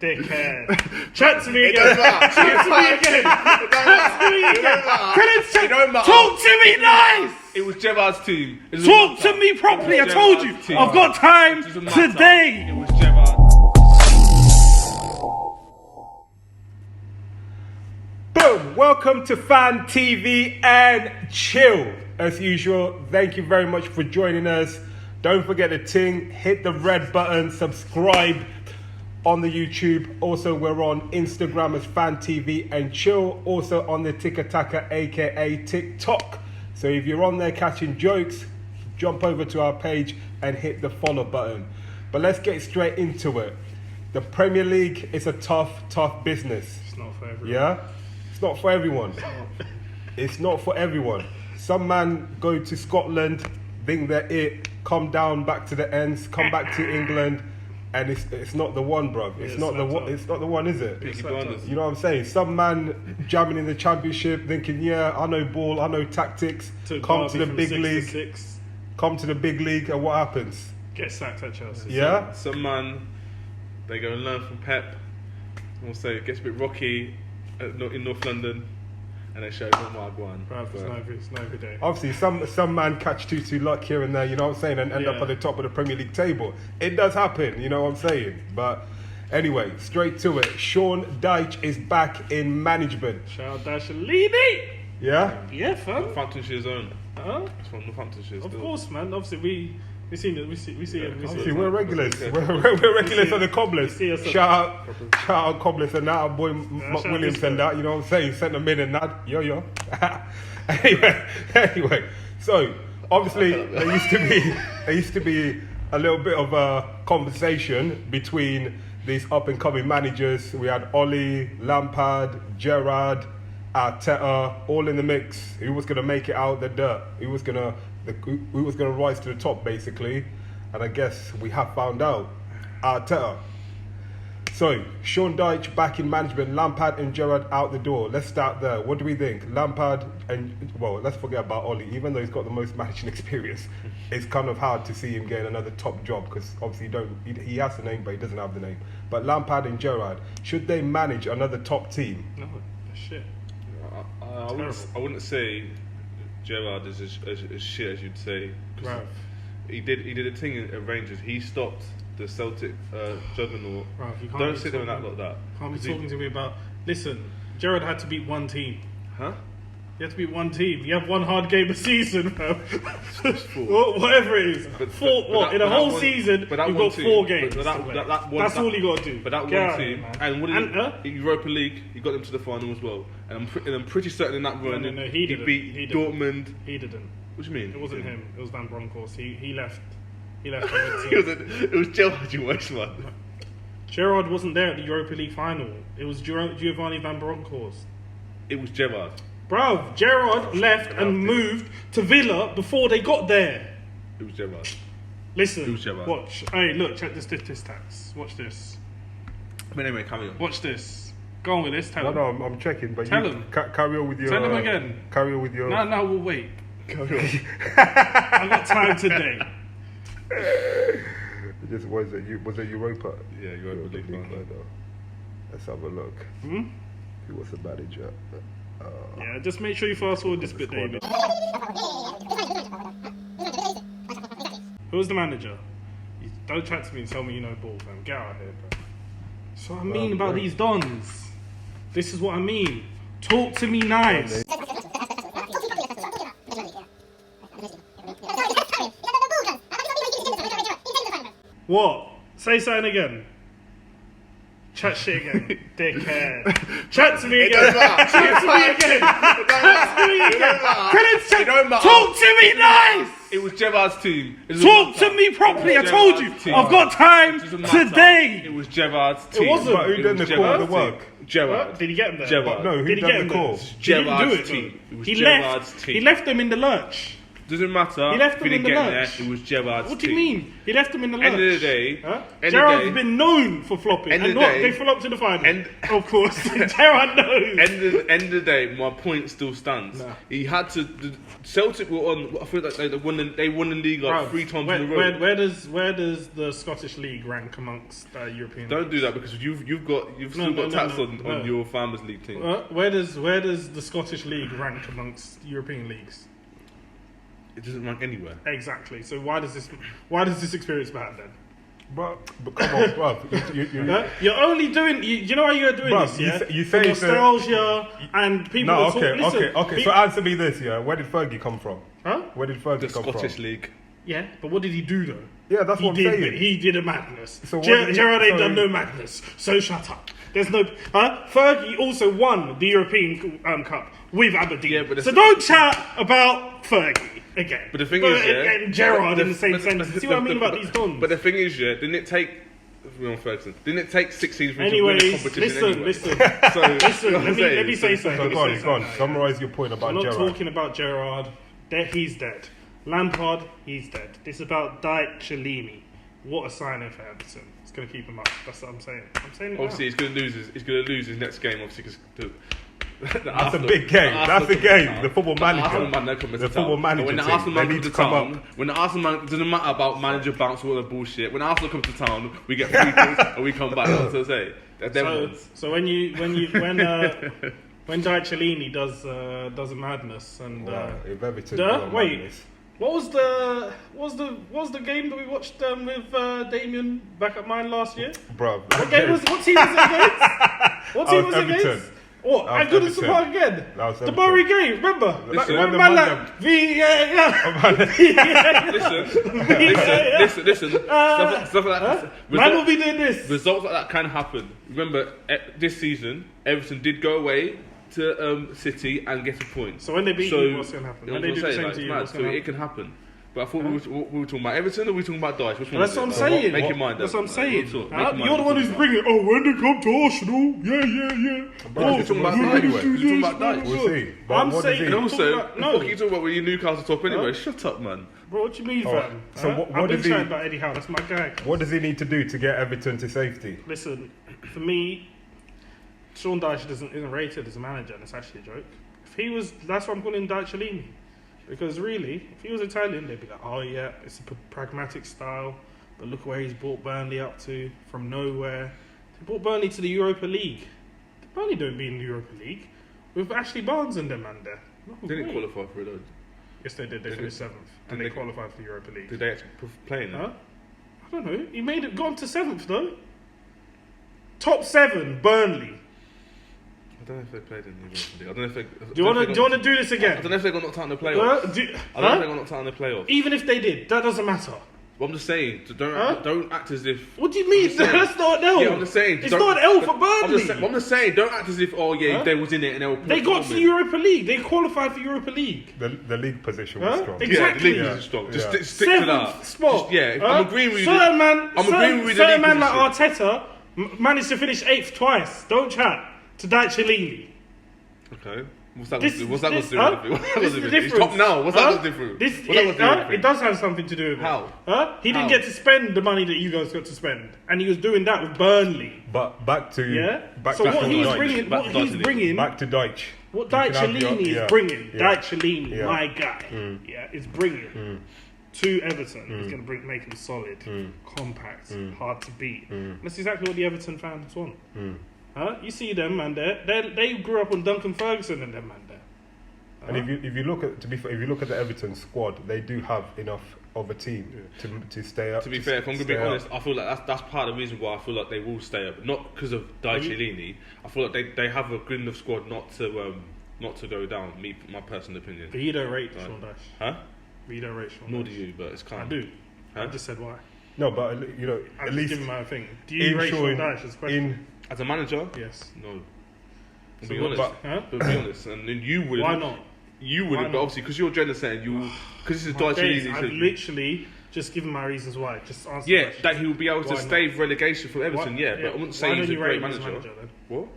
Dickhead. Chat to me again. Chat to me again. Chat to me again. Talk to me nice. It was Gerard's team. Talk to me properly. I told you. I've got time today. It was Gerard. Boom! Welcome to Fan TV and Chill. As usual, thank you very much for joining us. Don't forget the ting, hit the red button, subscribe on the YouTube. Also, we're on Instagram as Fan TV and Chill. Also on the Tic-a-Taca, aka TikTok. So if you're on there catching jokes, jump over to our page and hit the follow button. But let's get straight into it. The Premier League is a tough business. It's not for everyone. Yeah? It's not for everyone. It's not for everyone. Some man go to Scotland, think they're it, come down back to the ends, come back to England, and it's not the one, bruv. It's not the one, is it? You know what I'm saying? Some man jamming in the Championship, thinking, yeah, I know ball, I know tactics. Come to the big league. Come to the big league, and what happens? Get sacked at Chelsea. Yeah. Some man, they go and learn from Pep. Also, it gets a bit rocky in North London, and they show them what I want. It's no good day. Obviously, some man catch two luck here and there, you know what I'm saying, and end up at the top of the Premier League table. It does happen, you know what I'm saying. But anyway, straight to it. Sean Dyche is back in management. Shout out Dyche Levy. Yeah? Yeah, fam. Northamptonshire's own. Huh? It's from Northamptonshire. Of course, man. Obviously, we see it. Obviously, we're regulars. We're regulars on the Cobblers. Shout out Cobblers and that, our boy Mark Williams and that, you know what I'm saying? Sent them in and that. Yo. anyway, so obviously there used to be a little bit of a conversation between these up and coming managers. We had Ollie, Lampard, Gerard, Arteta, all in the mix. Who was gonna make it out the dirt? Who was gonna rise to the top, basically? And I guess we have found out. Arteta. So, Sean Dyche back in management, Lampard and Gerrard out the door. Let's start there. What do we think? Lampard and, well, let's forget about Ollie. Even though he's got the most managing experience, it's kind of hard to see him getting another top job because obviously he has the name, but he doesn't have the name. But Lampard and Gerrard, should they manage another top team? No, shit. I wouldn't say Gerard is as shit as you'd say. Right. He did a thing at Rangers. He stopped the Celtic juggernaut. Right, Don't sit there and act like that. Can't be talking to me about. Listen, Gerard had to beat one team. Huh? You have to beat one team. You have one hard game a season, bro. Whatever it is. In a whole season, you've got 4 games. That's all you got to do. But that one team, and what in Europa League, he got them to the final as well. And I'm pretty certain in that run, he beat Dortmund. He didn't. What do you mean? It wasn't him. It was Van Bronckhorst. He left. He left. It was Gerard you waste, man. Gerard wasn't there at the Europa League final. It was Giovanni Van Bronckhorst. It was Gerard. Bro, Gerard left and moved to Villa before they got there. It was Gerard. Listen, it was Gerard. Watch. Hey, look, check the statistics. Watch this. But anyway, carry on. Watch this. Go on with this. Tell him. No, I'm checking. But tell him. Carry on with your. Tell him again. Carry on with your. No, we'll wait. Carry on. I got time today. Was it Europa? Yeah, Europa League final. Let's have a look. Who was the manager? Yeah, just make sure you fast forward this bit, David. Who was the manager? Don't chat to me and tell me you know ball, fam. Get out of here, bro. That's what I mean about these dons. This is what I mean. Talk to me nice. What? Say something again. Chat shit again. Dickhead. Chat to me again. Chat to me again. Chat to me again. Talk to me nice. It was Gerard's team. Talk to me properly. I told you. I've got time today. It was Gerard's team. It wasn't. But who done the call of the work? Gerard. Did he get him there? Gerard. No, who done the call? Gerard's team. It was Gerard's team. He left them in the lurch. Doesn't matter. He left if them he in didn't the get lurch. there. It was Gerard's What do team. you mean? He left them in the lurch. End of the day. Huh? End of Gerard's the day. been known for flopping. End And of the what? day. They flopped in the final. End- Of course. Gerard knows. End of the day, my point still stands. Nah. He had to. Celtic were on. I feel like they won the league like Bruv, 3 times where, in a row. where does the Scottish League rank amongst European Don't leagues? do that because you've still got tax on your Farmers League team. Where does the Scottish League rank amongst European leagues? It doesn't rank anywhere. Exactly. So why does this experience matter then? But come on, bro. You're only doing. You know why you're doing Bruv, this, you yeah? say- you For say it's a- nostalgia and people. No, that talk, listen, okay. So answer me this, yeah. Where did Fergie come from? huh? Where did Fergie The come Scottish from? League. Yeah, but what did he do though? Yeah, that's what I'm did, saying. He did a madness. So what did he- Gerard ain't so- done no madness. So shut up. There's no. Fergie also won the European Cup with Aberdeen. Yeah, but so don't chat about Fergie again. But the thing is, yeah, and Gerard but in the same sentence. See what I mean about these dons? But the thing is, yeah, didn't it take? We're on Ferguson. Didn't it take 6 seasons for him to win Anyways, the competition anyway? listen. So, Listen, you know what I'm let me say saying? something. So Let me say go on. something. Summarise your point about I'm not Gerrard. talking about Gerard. He's dead. Lampard, he's dead. This is about Dyche. What a signing for Everton. It's going to keep him up. That's what I'm saying. I'm saying it Obviously, now. he's going to lose his next game. Obviously, because That's a big game. That's the game. The football manager. Arsenal man, never comes The to football town. manager When the team, Arsenal they man need comes to to come town, up. when the Arsenal man, it doesn't matter about manager bounce or all the bullshit. When Arsenal comes to town, we get 3 points and we come back. That's what I say. They're them ones. So when Dyche does a madness and Wow, if Everton Duh, were wait. madness. what was the game that we watched with Damien back at mine last year? Bro, What team was it against? What team was it Everton. against? What? That was I'm good at Everton. Park again. That was The Everton. Bury game, remember? Listen, Like, when the man man like VAR. Listen. Stuff like that. Man will be doing this. Results like that can happen. Remember, this season, Everton did go away to City and get a point. So when they beat you, what's going to happen? You When know they do what the I'm same saying? to you, Like, what's it's going mad. to So it happen? can happen. But I thought we were talking about Everton or we were talking about Dyche? Which one That's was what I'm it? saying. Make your mind That's up. what I'm saying. Talk. Huh? Make your You're the mind one up. who's bringing. Oh, when they come to Arsenal, yeah. Bro, Oh, you're you're talking about we'll Dyche. see anyway. You're talking about Dyche. We'll see. But I'm what saying- does And he, also, No. what are you talking about with your Newcastle top anyway? Shut up, man. Bro, what you mean, Alright, fam? so Huh? what I've been does he- chatting about Eddie Howe. That's my guy. what does he need to do to get Everton to safety? Listen, for me, Sean Dyche isn't rated as a manager, and it's actually a joke. If he was, that's why I'm calling him Dyche. Because really, if he was Italian, they'd be like, oh yeah, it's a pragmatic style, but look where he's brought Burnley up to from nowhere. He brought Burnley to the Europa League. Burnley don't be in the Europa League with Ashley Barnes and them man there. No Didn't way. qualify for it though. Yes, they did. They Did finished they? 7th, and Did they they? qualified for the Europa League. Did they actually play in it? Huh? I don't know. He made it, gone to 7th though. Top 7, Burnley. I don't know if they played in the Europa League. I don't know if they. Do you want to do this I again? don't know if they got knocked out in the playoffs. Huh? I don't know if they got knocked out in the playoffs. Even if they did, that doesn't matter. But I'm just saying, Huh? don't act as if. What do you mean? I'm just saying. That's not an L. Yeah, I'm just saying. It's don't- not an L for I'm Burnley. just saying, don't act as if, oh yeah, Huh? they was in it and they were. They got to the Europa League. They qualified for Europa League. The league position was Huh? strong. Exactly. Yeah, the league is strong. Just stick to 7th that. spot. Just, yeah, Huh? I'm agreeing with you. Certain man, I'm agreeing with you. certain man like Arteta managed to finish 8th twice. Don't chat to Dyche. Okay. What's that? This- What's that got this- to do huh? with it? What's that This got to is do the with it? He's top difference. now. What's that Huh? got to do with it? This, What's that got to do with it does have something to do with How? it. Huh? He didn't How? get to spend the money that you guys got to spend, and he was doing that with Burnley. But back to Yeah. back So to what he's Dyche. bringing, Back what to he's Dyche. bringing, Back to Dyche. what You can have Dyche your- is bringing, yeah. Dyche, Yeah. my guy, is bringing to Everton. He's going to make him solid, compact, hard to beat. That's exactly what the Everton fans want. Huh? You see them man there. They grew up on Duncan Ferguson and them man there. And if you look at if you look at the Everton squad, they do have enough of a team to stay up. To be fair, if I'm going to be stay up. honest, I feel like that's part of the reason why I feel like they will stay up. Not because of Dyche. I feel like they have a good enough squad not to go down. My personal opinion. But you don't rate Sean Dyche. Huh? But you don't rate Sean Nor Dyche. do you, but it's kind I of. do. Huh? I just said why. No, but you know, I'm at just least giving my thing. Do you rate Sean Dyche as a question? As a manager, Yes. no. To So be what- honest, huh? but be honest, and then you would. Why not? You Why would, not? but obviously because you're gender saying you, because this is My days, Dyche. I've literally just given my reasons why. Just answer Yeah, the question. that he will be able Why to stay relegation from Why- Everton. Yeah, but I wouldn't Why say don't he's a you great rate him as manager. then? What?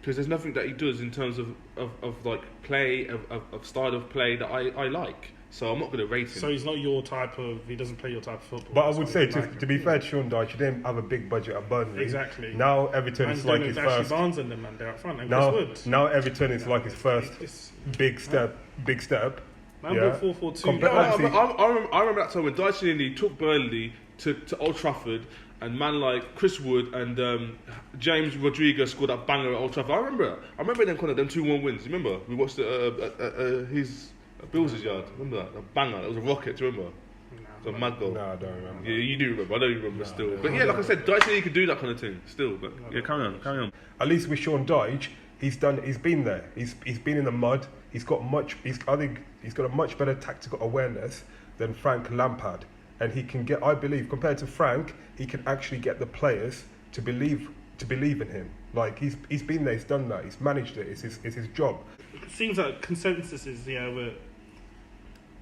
Because there's nothing that he does in terms of like play of style of play that I like. So I'm not going to rate him. So he's not your type of. He doesn't play your type of football. But I That's would why say, you like to him. be fair to Sean Dyche, he didn't have a big budget at Burnley. Exactly. Now Everton Man's is like doing his it with Ashley first. Barnes and them man there up front. And Now, Chris Wood. now Everton is like his first It's- big step. Man, Yeah. 4-4-2. Compa- No, Obviously- I remember that time when Dyche took Burnley to Old Trafford, and man like Chris Wood and James Rodriguez scored that banger at Old Trafford. I remember them kind of them 2-1 wins. Remember we watched his Bills' yard. Remember that the banger? That was a rocket. Do you remember? It was a mad goal. No, I don't remember. Yeah, you do remember. I know you remember still. But yeah, like I said, Dyche could do that kind of thing still. But yeah, carry on. At least with Sean Dyche, he's been there. He's been in the mud. I think he's got a much better tactical awareness than Frank Lampard, and he can get. I believe compared to Frank, he can actually get the players to believe in him. Like he's been there. He's done that. He's managed it. It's his job. It seems like consensus is we're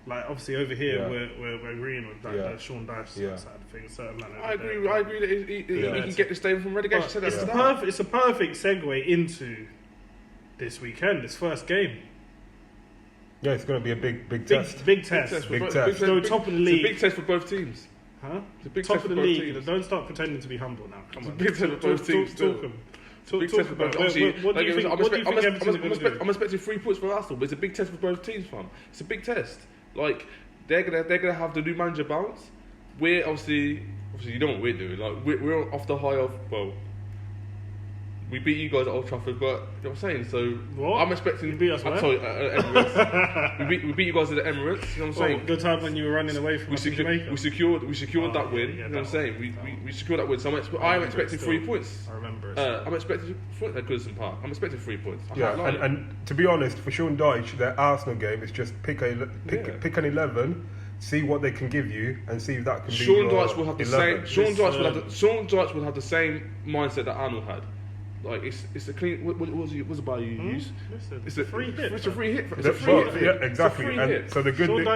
like obviously over here we're agreeing with that Sean Dyche side of things. Certain man I over agree. there. I agree that he can get this David from relegation. But Said it's that. it's a perfect segue into this weekend, this first game. Yeah, it's going to be a big test. Big test. Big test. Go top of the league. It's a big test for both teams. Huh? It's a big Top test of the for both league. teams. Don't start pretending to be humble now. Come on. a big test for both teams still. Big test for both. Obviously, what do you think? What do you think Everton are going to do? I'm expecting 3 points for Arsenal, but it's a big test for both teams, fam. It's a big test. Like they're gonna have the new manager bounce. We're obviously you know what we're doing. Like we're off the high of we beat you guys at Old Trafford, but you know what I'm saying. So What? I'm expecting. You beat us I'm where? sorry, Emirates. we beat you guys at the Emirates. You know what I'm saying. The time when you were running away from We us in Jamaica. secured Oh, that win. yeah, you know that what I'm saying? one. We secured that win. So I'm expecting 3 points. I remember it. I'm expecting at Goodison Park. I'm expecting 3 points. I Yeah, can't lie. and to be honest, for Sean Dyche, their Arsenal game is just pick an 11, see what they can give you, and see if that can be Sean your Dyche will have the 11. same. Sean Dyche will have the same mindset that Arnold had. Like it's a clean. What was it about you use? Listen, It's a free hit. It's a free hit. It's The- a free well, hit. yeah, It's a exactly. free And hit. so the good Sean thing,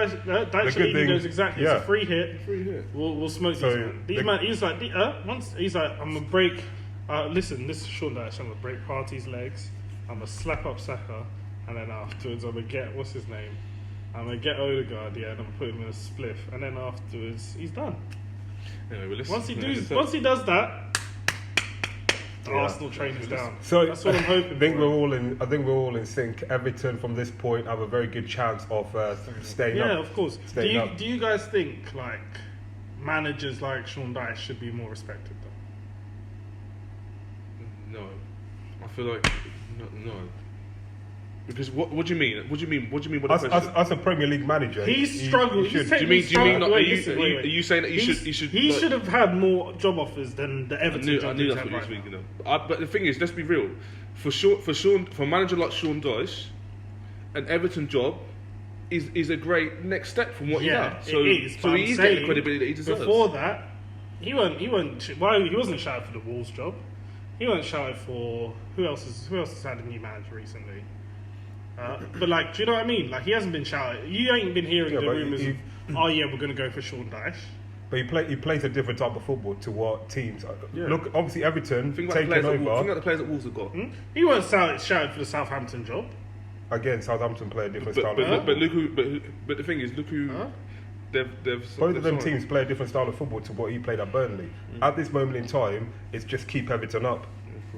Dyche knows exactly. yeah. It's a free hit. Free hit. We'll smoke So these man. These the- man, he's like, he's like, I'm gonna break. Listen, this is Sean Dyche. I'm gonna break Partey's legs. I'm gonna slap up Saka, and then afterwards I'm gonna get what's his name. I'm gonna get Odegaard, and I'm gonna put him in a spliff, and then afterwards he's done. Anyway, well, listen, Once he does that, the Arsenal train is down. So that's what I'm hoping. I think for. we're all in sync. Everton from this point have a very good chance of staying Yeah, up. of course. Staying up. Do you guys think like managers like Sean Dyche should be more respected though? No, I feel like no. Because what do you mean? What do you mean? What the question? As a Premier League manager, He's struggled. he should. Do you mean? Are Wait. you saying that he should? He like- should have had more job offers than the I Everton knew job that's he's what had you were right speaking now. of. But the thing is, let's be real. For a manager like Sean Dyche, an Everton job is a great next step from what he Yeah, had. So, it is. so but he's I'm getting the saying credibility that he deserves. Before that, he wasn't shouted for the Wolves job. He wasn't shouted for who else has had a new manager recently. But like, do you know what I mean? Like, he hasn't been shouted. You ain't been hearing Yeah, the but rumours of, oh yeah, we're gonna go for Sean Dyche. But he plays a different type of football to what teams. Yeah. Look, obviously Everton Think about the taking players that Wolves- think over. about the players that Wolves have got. He wasn't shouted for the Southampton job. Again, Southampton play a different style of But football. look who. But the thing is, look who. They've Both of them signed. teams play a different style of football to what he played at Burnley. At this moment in time, it's just keep Everton up.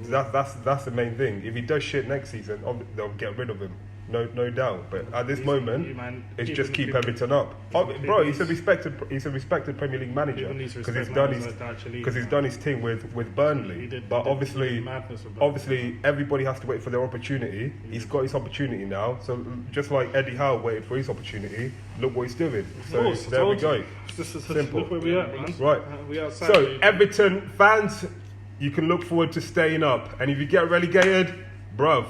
That's the main thing. If he does shit next season, they'll get rid of him. No doubt. But at this moment, it's just keep Everton up. Bro, he's a respected Premier League manager People need to because respect he's done managers like Dyche because he's League, done his thing with Burnley. He did- But he did obviously, madness with Burnley. obviously, everybody has to wait for their opportunity. He's got his opportunity now. So just like Eddie Howe waited for his opportunity, look what he's doing. So course, I there we told go. you. Simple. Look where we are, man. Right. We outside. So baby. Everton fans, you can look forward to staying up, and if you get relegated, bruv,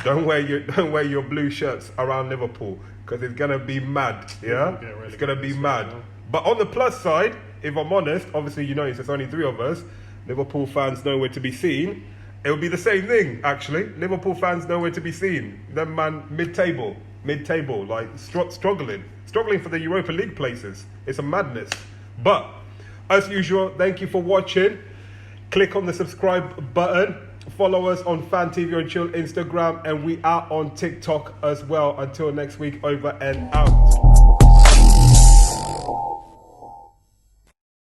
don't wear your blue shirts around Liverpool because it's gonna be mad. Yeah, Get it's gonna be relegated, mad. so, But on the plus side, if I'm honest, obviously you know there's only 3 of us. Liverpool fans nowhere to be seen. It'll be the same thing actually. Liverpool fans nowhere to be seen. Them man mid-table, like struggling for the Europa League places. It's a madness. But as usual, thank you for watching. Click on the subscribe button. Follow us on Fan TV on Chill Instagram, and we are on TikTok as well. Until next week, over and out.